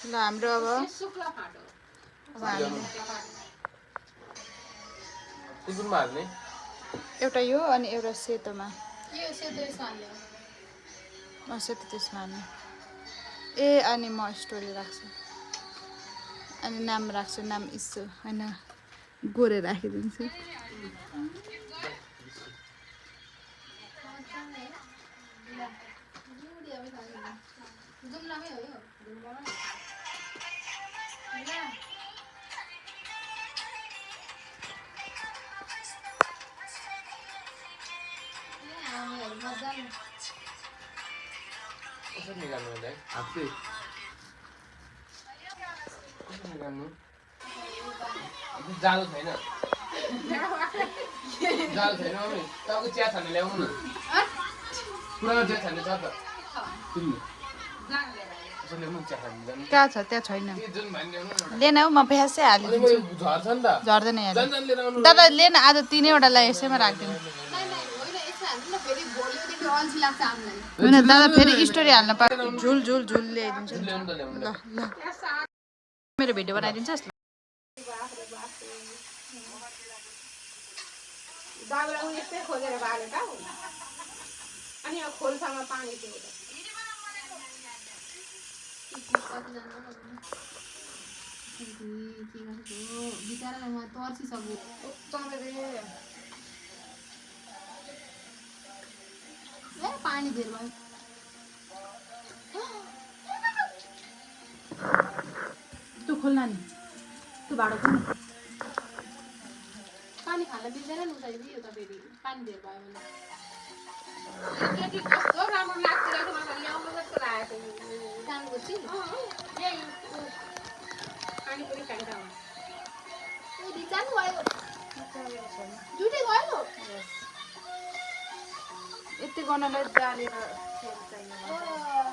ल हाम्रो अब कुन हाल्ने एउटा यो अनि एउटा सेतोमा यो सेतो यसमा हाल्ने सेतो त्यसमा हाल्ने ए अनि म स्टोरी राख्छु अनि नाम राख्छु नाम इस्सु होइन गोरे राखिदिन्छु जुम्लामै हो यो जुम्लामै कसरी निकाल्नु होला हातले कसरी निकाल्नु जालो छैन जालो छैन मम्मी तपाईँको चिया छान्ने ल्याउनु न पुरानो चिया छान्ने छ त तिमी कहाँ छ त्यहाँ छैन जुन भन्ने ल्याउनु न लेन हौ म प्यासै हालिदिन्छु झर्छ नि त झर्दैन यहाँ जन लिएर आउनु दादा लेन आज 3वटालाई यसैमा राखिदिनु होइन दादा फेरि स्टोरी हाल्न पर्छ झुल झुल झुल ल्याइदिन्छु ल्याउनु त ल्याउनु ल ल मेरो भिडियो बनाइदिन्छस् दाउरा यस्तै खोजेर बालेका अनि यो खोल्सामा पानी दिएर बिचारा उहाँ तर्सिसक्यो ए पानी धेर भयो तँ खोल्न नि तँ भाडो खोल्न पानी खान दिँदैन नि उता यो त फेरि पानी धेर भयो भने केटी कस्तो राम्रो लाग्छ मलाई ल्याउनु जस्तो लागेको काम गर्छु यही पानी पनि खान्छ जानु भयो दुइटै गयो यति गर्नलाई जानेर चाहियो